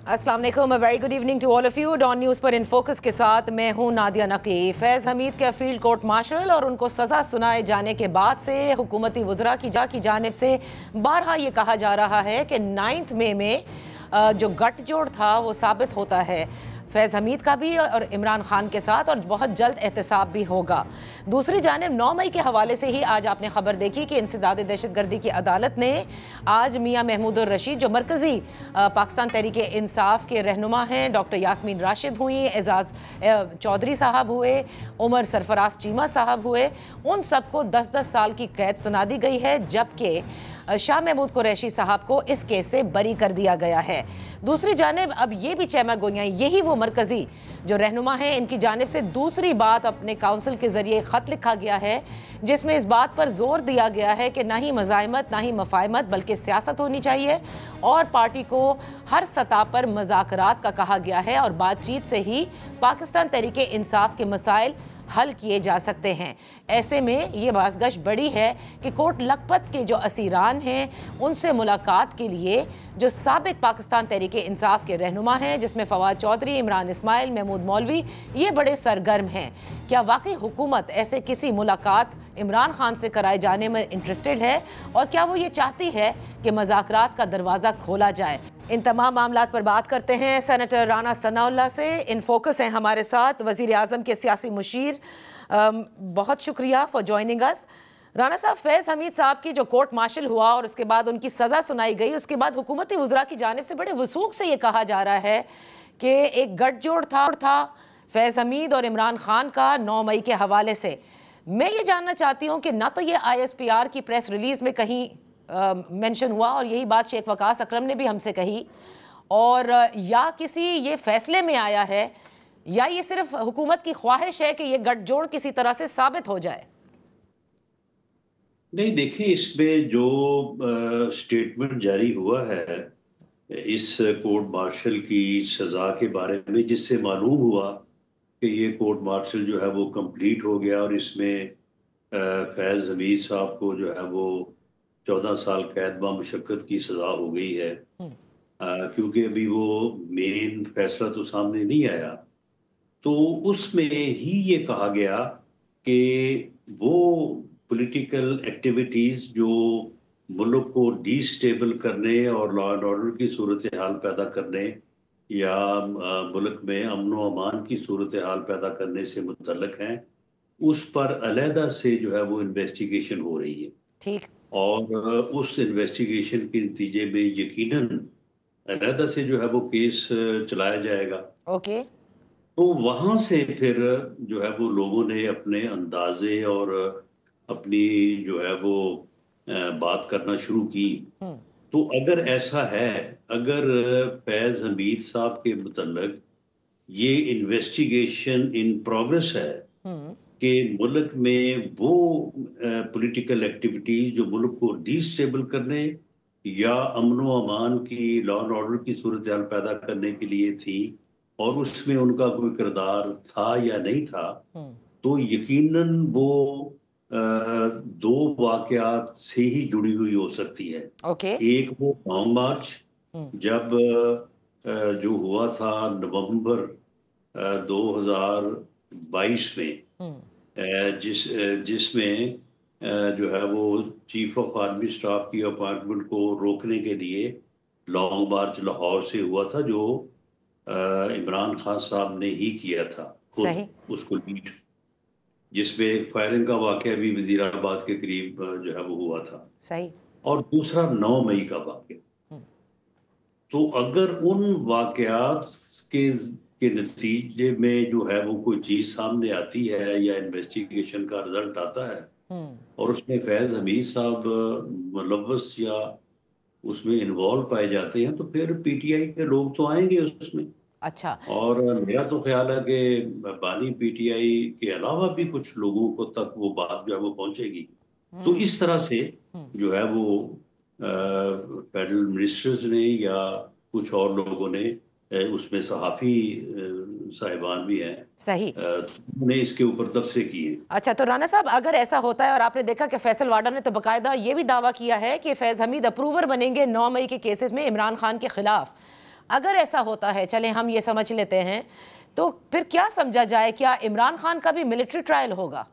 अस्सलाम वालेकुम, very good evening to all of you. Dawn news पर इन फोकस के साथ मैं हूं नादिया नकी। फैज़ हमीद के फील्ड कोर्ट मार्शल और उनको सज़ा सुनाए जाने के बाद से हुकूमती वज़रा की जानिब से बारहा ये कहा जा रहा है कि 9 मई में जो गठजोड़ था वो साबित होता है फैज़ हमीद का भी और इमरान खान के साथ, और बहुत जल्द एहतसाब भी होगा। दूसरी जानिब 9 मई के हवाले से ही आज आपने खबर देखी कि इंसदाद दहशतगर्दी की अदालत ने आज मियाँ महमूद उर रशीद, जो मरकज़ी पाकिस्तान तहरीक इंसाफ के रहनुमा हैं, डॉक्टर यास्मीन राशिद हुई, एजाज चौधरी साहब हुए, उमर सरफराज चीमा साहब हुए, उन सबको 10-10 साल की कैद सुना दी गई है, जबकि शाह महमूद कुरैशी साहब को इस केस से बरी कर दिया गया है। दूसरी जानिब अब ये भी चहमा गोइयाँ, यही वो मरकज़ी जो रहनुमा हैं, इनकी जानिब से दूसरी बात अपने काउंसिल के ज़रिए ख़त लिखा गया है जिसमें इस बात पर जोर दिया गया है कि ना ही मज़ाहिमत ना ही मफाहमत बल्कि सियासत होनी चाहिए, और पार्टी को हर सतह पर मुज़ाकरात का कहा गया है और बातचीत से ही पाकिस्तान तहरीक इंसाफ के मसाइल हल किए जा सकते हैं। ऐसे में ये बाज़गश बड़ी है कि कोट लखपत के जो असीरान हैं उनसे मुलाकात के लिए जो साबित पाकिस्तान तहरीक इंसाफ के रहनुमा हैं, जिसमें फवाद चौधरी, इमरान इस्माइल, महमूद मौलवी, ये बड़े सरगर्म हैं। क्या वाकई हुकूमत ऐसे किसी मुलाकात इमरान खान से कराए जाने में इंटरेस्टेड है, और क्या वो ये चाहती है कि मुज़ाकरात का दरवाज़ा खोला जाए? इन तमाम मामलात पर बात करते हैं सेनेटर राना सनाउल्लाह से। इन फोकस हैं हमारे साथ वज़ीर आज़म के सियासी मुशीर। बहुत शुक्रिया फॉर जॉइनिंग अस। राना साहब, फैज़ हमीद साहब की जो कोर्ट मार्शल हुआ और उसके बाद उनकी सज़ा सुनाई गई, उसके बाद हुकूमती वज़रा की जानिब से बड़े वसूख से ये कहा जा रहा है कि एक गठजोड़ था फैज़ हमीद और इमरान खान का 9 मई के हवाले से। मैं ये जानना चाहती हूँ कि ना तो ये ISPR की प्रेस रिलीज़ में कहीं मेंशन हुआ, और यही बात शेख वकास अकरम ने भी हमसे कही, और या किसी ये फैसले में आया है, या ये सिर्फ हुकूमत की ख्वाहिश है कि ये गठजोड़ किसी तरह से साबित हो जाए? नहीं, देखिए, इसमें जो स्टेटमेंट जारी हुआ है इस कोर्ट मार्शल की सज़ा के बारे में, जिससे मालूम हुआ कि ये कोर्ट मार्शल जो है वो कंप्लीट हो गया और इसमें फैज़ हमीद साहब को जो है वो 14 साल कैद बामुशक्कत की सज़ा हो गई है। क्योंकि अभी वो मेन फैसला तो सामने नहीं आया, तो उसमें ही ये कहा गया कि वो पॉलिटिकल एक्टिविटीज़ जो मुल्क को डिस्टेबल करने और लॉ एंड ऑर्डर की सूरत हाल पैदा करने या मुल्क में अमन व अमान की सूरत हाल पैदा करने से मुतल्लिक हैं, उस पर अलहदा से जो है वो इन्वेस्टिगेशन हो रही है। ठीक। और उस इन्वेस्टिगेशन के नतीजे में यकीनन अलहदा से जो है वो केस चलाया जाएगा। ओके। तो वहां से फिर जो है वो लोगों ने अपने अंदाजे और अपनी जो है वो बात करना शुरू की। तो अगर ऐसा है, अगर फैज हमीद साहब के मुतल्लिक ये इन्वेस्टिगेशन इन प्रोग्रेस है कि मुल्क में वो पॉलिटिकल एक्टिविटीज जो मुल्क को डिस्टेबल करने या अमन व अमान की, लॉ एंड ऑर्डर की सूरत हाल पैदा करने के लिए थी, और उसमें उनका कोई किरदार था या नहीं था, तो यकीनन वो दो वाकयात से ही जुड़ी हुई हो सकती है। ओके। एक वो लॉन्ग मार्च जब जो हुआ था नवंबर 2022 में, जिसमें जो है वो चीफ ऑफ आर्मी स्टाफ की अपॉइंटमेंट को रोकने के लिए लॉन्ग मार्च लाहौर से हुआ था, जो इमरान खान साहब ने ही किया था खुद उसको लीड, जिसमें फायरिंग का वाकया भी वजीराबाद के करीब जो है वो हुआ था। सही। और दूसरा 9 मई का वाकया। तो अगर उन वाकयात के नतीजे में जो है वो कोई चीज सामने आती है या इन्वेस्टिगेशन का रिजल्ट आता है और उसमें फैज हमीद साहब मुलव्वस या उसमें इन्वॉल्व पाए जाते हैं, तो फिर पीटीआई के लोग तो आएंगे उसमें। अच्छा। और मेरा तो ख्याल है कि बानी पीटीआई के अलावा भी कुछ लोगों को तक वो बात जो है वो पहुंचेगी। तो इस तरह से जो है वो फेडरल मिनिस्टर्स ने या कुछ और लोगों ने, उसमें सहाफी साहिबान भी हैं, सही, उन्होंने इसके ऊपर तबसरे किए। अच्छा, तो राना साहब, अगर ऐसा होता है, और आपने देखा कि फैसल वाडा ने तो बाकायदा ये भी दावा किया है कि फैज हमीद अप्रूवर बनेंगे 9 मई के केसेस में इमरान खान के खिलाफ, अगर ऐसा होता है, चलें हम ये समझ लेते हैं, तो फिर क्या समझा जाए, क्या इमरान खान का भी मिलिट्री ट्रायल होगा?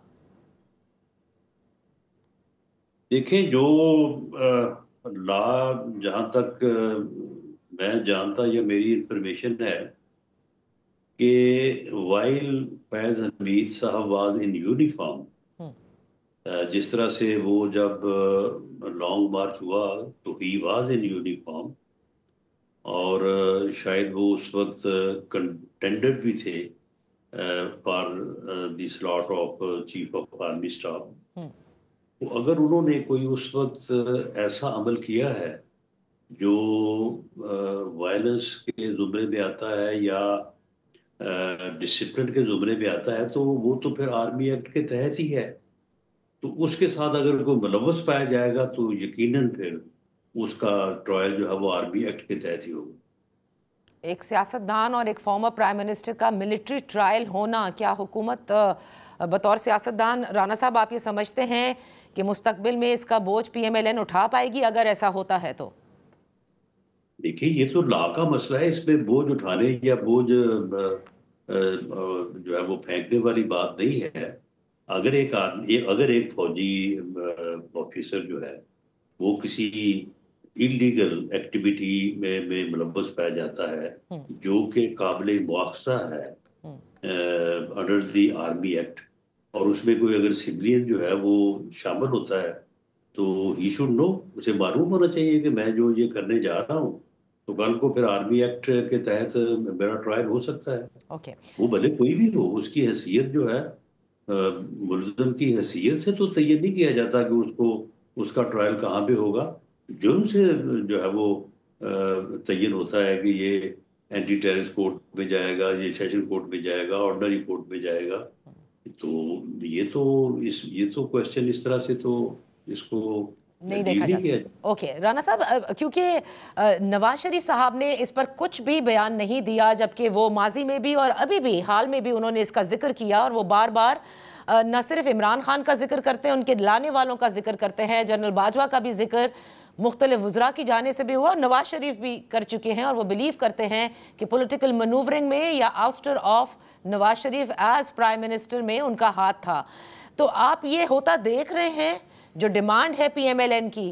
देखें, जो लॉ, जहां तक मैं जानता या मेरी इंफॉर्मेशन है कि वाइल फैज हमीद साहब वाज इन यूनिफॉर्म, जिस तरह से वो जब लॉन्ग मार्च हुआ तो ही वाज इन यूनिफॉर्म, और शायद वो उस वक्त कंटेंडर भी थे for the slot of chief of army staff. तो अगर उन्होंने कोई उस वक्त ऐसा अमल किया है जो वायलेंस के जुमरे में आता है या डिसिप्लिन के जुमरे में आता है, तो वो तो फिर आर्मी एक्ट के तहत ही है। तो उसके साथ अगर कोई मुलव्वस पाया जाएगा तो यकीनन फिर उसका ट्रायल जो है वो आर्मी एक्ट के तहत ही होगा। एक सियासतदान और एक फॉर्मर प्राइम मिनिस्टर का मिलिट्री ट्रायल होना, क्या हुकूमत बतौर सियासतदान, राना साहब, आप ये समझते हैं कि मुस्तकबिल में इसका बोझ PMLN उठा पाएगी अगर ऐसा होता है तो? देखिए, ये तो लॉ का मसला है, इसमें बोझ उठाने या बोझ जो है वो फेंकने वाली बात नहीं है। अगर एक आदमी, अगर एक फौजी ऑफिसर जो है वो किसी इलीगल एक्टिविटी में मुलव्वस पाया जाता है जो कि काबिल मुआखजा है अंडर द आर्मी एक्ट, और उसमें कोई अगर सिविलियन जो है वो शामिल होता है, तो ही शुड नो, उसे मालूम होना चाहिए कि मैं जो ये करने जा रहा हूँ, तो कल को फिर आर्मी एक्ट के तहत मेरा ट्रायल हो सकता है। ओके। वो भले कोई भी हो, उसकी हैसियत जो है मुल्ज़िम की हैसियत से तो तय नहीं किया जाता कि उसको, उसका ट्रायल कहाँ पे होगा। जुर्म से जो है वो तयन होता है कि ये एंटी टेररिस्ट कोर्ट में जाएगा, ये सेशन कोर्ट में जाएगा, ऑर्डनरी कोर्ट में जाएगा। तो ये तो क्वेश्चन इस तरह से तो इसको नहीं डील देखा नहीं जा किया। सकता। ओके राना साहब, क्योंकि नवाज शरीफ साहब ने इस पर कुछ भी बयान नहीं दिया, जबकि वो माजी में भी और अभी भी हाल में भी उन्होंने इसका जिक्र किया, और वो बार बार न सिर्फ इमरान खान का जिक्र करते हैं, उनके लाने वालों का जिक्र करते हैं, जनरल बाजवा का भी जिक्र मुख्तलिफ वज़रा की जाने से भी हुआ, और नवाज शरीफ भी कर चुके हैं, और वो बिलीव करते हैं कि पॉलिटिकल मनूवरिंग में या ouster of Nawaz Sharif as prime minister में उनका हाथ था। तो आप ये होता देख रहे हैं, जो डिमांड है PMLN की,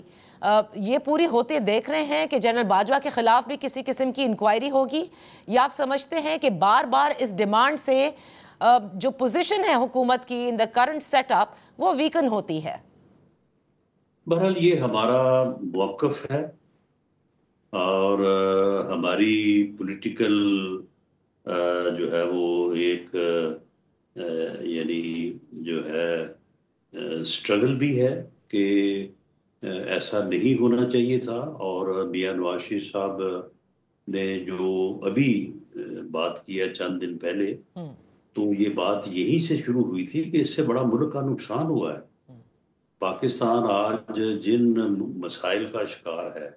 ये पूरी होते देख रहे हैं कि जनरल बाजवा के खिलाफ भी किसी किस्म की इंक्वायरी होगी, या आप समझते हैं कि बार बार इस डिमांड से जो पोजीशन है हुकूमत की इन द करंट सेटअप वो वीकन होती है? बहरहाल ये हमारा मौक़िफ़ है, और हमारी पॉलिटिकल जो है वो एक यानी जो है स्ट्रगल भी है कि ऐसा नहीं होना चाहिए था। और मियां नवाज शरीफ साहब ने जो अभी बात किया चंद दिन पहले, तो ये बात यहीं से शुरू हुई थी कि इससे बड़ा मुल्क का नुकसान हुआ है। पाकिस्तान आज जिन मसाइल का शिकार है,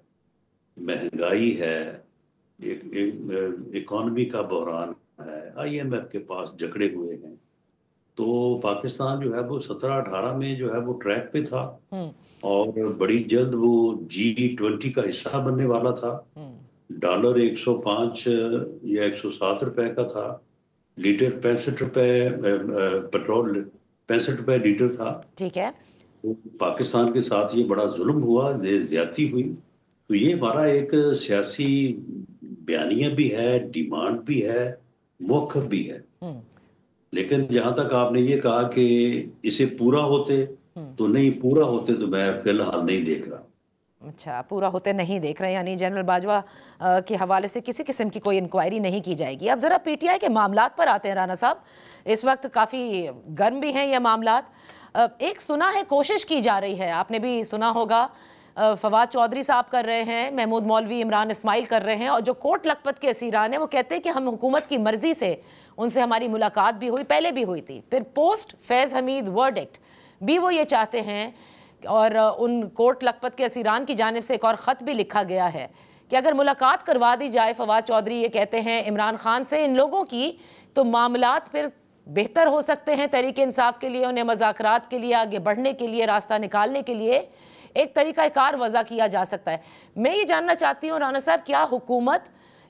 महंगाई है, इकॉनमी का बहरान है, IMF के पास जकड़े हुए हैं, तो पाकिस्तान जो है वो 17-18 में जो है वो ट्रैक पे था, और बड़ी जल्द वो G20 का हिस्सा बनने वाला था। डॉलर 105 या 107 रुपए का था, लीटर 65 रुपए, पेट्रोल 65 रुपए लीटर था। ठीक है। तो पाकिस्तान के साथ ये बड़ा जुल्म हुआ, ज्यादती हुई। तो ये हमारा एक सियासी बयानिया भी है, डिमांड भी है, मौक़िफ़ भी है। लेकिन जहां तक आपने ये कहा कि इसे पूरा होते, तो नहीं, पूरा होते तो मैं फिलहाल नहीं देख रहा। अच्छा, पूरा होते नहीं देख रहे हैं, यानी जनरल बाजवा के हवाले से किसी किस्म की कोई इंक्वायरी नहीं की जाएगी। अब ज़रा PTI के मामलात पर आते हैं राना साहब। इस वक्त काफ़ी गर्म भी हैं ये मामलात। एक सुना है, कोशिश की जा रही है, आपने भी सुना होगा, फवाद चौधरी साहब कर रहे हैं, महमूद मौलवी, इमरान इस्माइल कर रहे हैं, और जो कोट लखपत के असीरान हैं वो कहते हैं कि हम हुकूमत की मर्जी से उनसे हमारी मुलाकात भी हुई, पहले भी हुई थी, फिर पोस्ट फैज़ हमीद वर्डिक्ट भी वो ये चाहते हैं, और उन कोट लखपत के असीरान की जानिब से एक और ख़त भी लिखा गया है कि अगर मुलाकात करवा दी जाए, फवाद चौधरी ये कहते हैं, इमरान खान से इन लोगों की, तो मामलात फिर बेहतर हो सकते हैं तहरीक इंसाफ के लिए, उन्हें मज़ाकरात के लिए आगे बढ़ने के लिए, रास्ता निकालने के लिए एक तरीक़ाकार वज़ा किया जा सकता है। मैं ये जानना चाहती हूँ राना साहब, क्या हुकूमत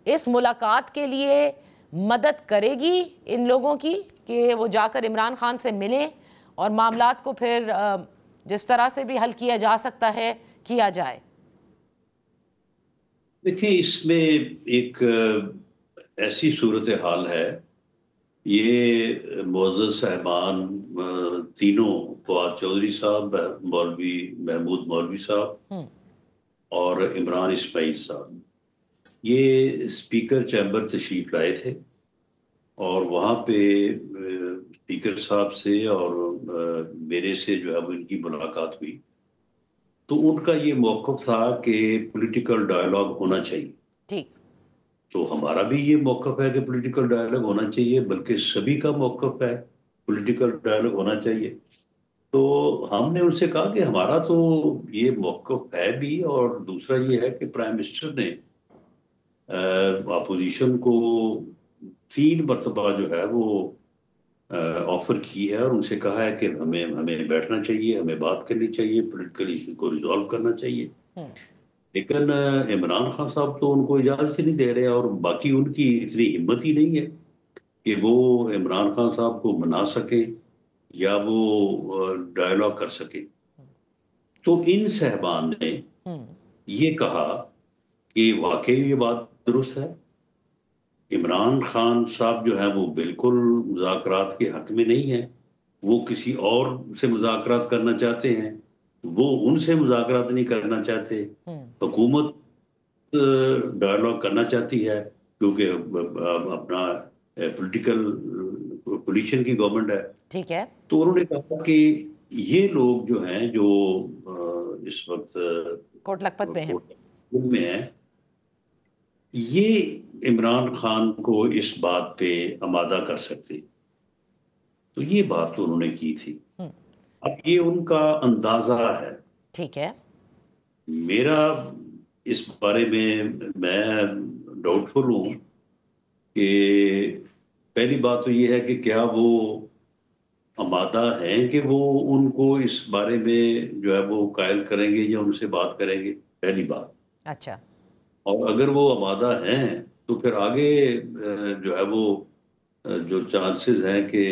इस मुलाकात के लिए मदद करेगी इन लोगों की कि वो जाकर इमरान खान से मिलें और मामलात को फिर जिस तरह से भी हल किया जा सकता है किया जाए? देखिए, इसमें एक ऐसी सूरत हाल है। ये मुअज़्ज़ज़ साहिबान तीनों, फवाद चौधरी साहब, मौलवी महमूद मौलवी साहब और इमरान इस्माइल साहब, ये स्पीकर चैम्बर तशरीफ लाए थे और वहाँ पे स्पीकर साहब से और मेरे से जो है वो इनकी मुलाकात हुई। तो उनका ये मौक़िफ़ था कि पॉलिटिकल डायलॉग होना चाहिए। ठीक। तो हमारा भी ये मौक़िफ़ है कि पॉलिटिकल डायलॉग होना चाहिए, बल्कि सभी का मौक़िफ़ है पॉलिटिकल डायलॉग होना चाहिए। तो हमने उनसे कहा कि हमारा तो ये मौक़िफ़ है भी, और दूसरा ये है कि प्राइम मिनिस्टर ने अपोजिशन को 3 मरतबा जो है वो ऑफ़र की है और उनसे कहा है कि हमें हमें बैठना चाहिए, हमें बात करनी चाहिए, पॉलिटिकल इशू को रिज़ॉल्व करना चाहिए। लेकिन इमरान खान साहब तो उनको इजाज़त ही नहीं दे रहे, और बाकी उनकी इतनी हिम्मत ही नहीं है कि वो इमरान खान साहब को मना सके या वो डायलॉग कर सके। तो इन साहबान ने ये कहा कि वाकई ये बात दुरुस्त है, इमरान खान साहब जो है वो बिल्कुल मुज़ाकरात के हक में नहीं है, वो किसी और से मुज़ाकरात करना चाहते हैं, वो उनसे मुज़ाकरात नहीं करना चाहते। हुकूमत डायलॉग करना चाहती है क्योंकि अपना पॉलिटिकल पोजीशन की गवर्नमेंट है। ठीक है। तो उन्होंने कहा कि ये लोग जो हैं, जो इस वक्त कोट लखपत में है, में है, ये इमरान खान को इस बात पे आमादा कर सकते। तो ये बात तो उन्होंने की थी। अब ये उनका अंदाजा है। ठीक है। मेरा इस बारे में मैं डाउटफुल हूँ कि पहली बात तो ये है कि क्या वो आमादा हैं कि वो उनको इस बारे में जो है वो कायल करेंगे या उनसे बात करेंगे, पहली बात। अच्छा। और अगर वो आमादा हैं तो फिर आगे जो है वो जो चांसेस हैं कि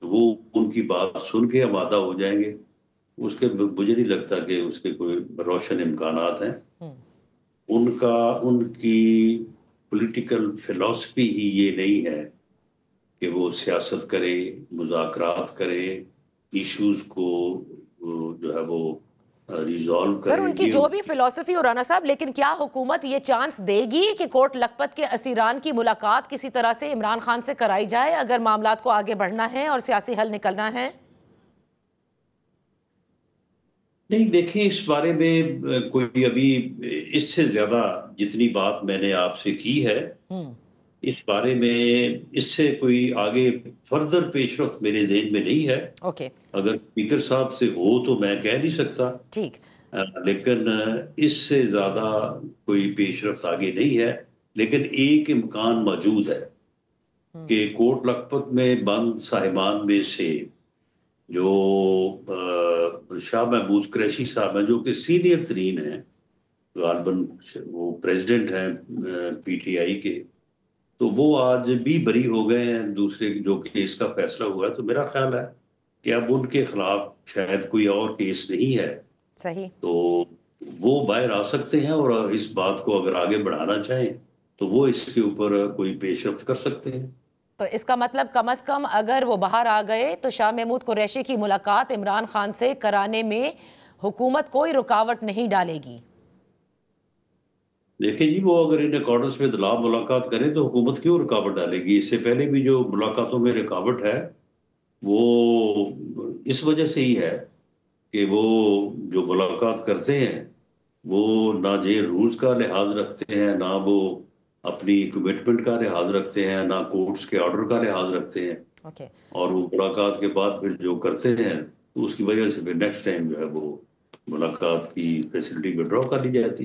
वो उनकी बात सुन के आमादा हो जाएंगे, उसके मुझे नहीं लगता कि उसके कोई रोशन इम्कानात हैं। उनका उनकी पॉलिटिकल फिलॉसफी ही ये नहीं है कि वो सियासत करे, मुज़ाकरात करे, इश्यूज को जो है वो रिजॉल्व सर, करे। उनकी ये जो भी फिलॉसफी हो राना साहब, लेकिन क्या हुकूमत ये चांस देगी कि कोट लखपत के असीरान की मुलाकात किसी तरह से इमरान खान से कराई जाए अगर मामलात को आगे बढ़ना है और सियासी हल निकलना है? नहीं, देखिए, इस बारे में कोई अभी इससे ज्यादा जितनी बात मैंने आपसे की है, इस बारे में इससे कोई आगे फर्दर पेशरफ मेरे ज़हन में नहीं है। ओके। अगर स्पीकर साहब से हो तो मैं कह नहीं सकता। ठीक। लेकिन इससे ज्यादा कोई पेशरफ आगे नहीं है। लेकिन एक इम्कान मौजूद है कि कोट लखपत में बंद साहिबान में से जो शाह महमूद कुरैशी साहब हैं, जो कि सीनियर तरीन हैं, गालबन वो प्रेसिडेंट हैं पीटीआई के, तो वो आज भी बरी हो गए हैं दूसरे जो केस का फैसला हुआ है। तो मेरा ख्याल है कि अब उनके खिलाफ शायद कोई और केस नहीं है। सही। तो वो बाहर आ सकते हैं और इस बात को अगर आगे बढ़ाना चाहें तो वो इसके ऊपर कोई पेशरफ्त कर सकते हैं। तो इसका मतलब कम से कम अगर वो बाहर आ गए तो शाह महमूद कुरैशी की मुलाकात इमरान खान से कराने में हुकूमत कोई रुकावट नहीं डालेगी। देखिए जी, वो अगर इन अकॉर्डेंस में ला मुलाकात करें तो हुकूमत क्यों रुकावट डालेगी? इससे पहले भी जो मुलाकातों में रुकावट है वो इस वजह से ही है कि वो जो मुलाकात करते हैं वो ना जे रूल्स का लिहाज रखते हैं, ना वो अपनी कमिटमेंट का लिहाज रखते हैं, ना कोर्ट्स के ऑर्डर का लिहाज रखते हैं। ओके। और वो मुलाकात के बाद फिर जो करते हैं तो उसकी वजह से फिर नेक्स्ट टाइम जो है वो मुलाकात की फैसिलिटी विड्रॉ कर ली जाती है।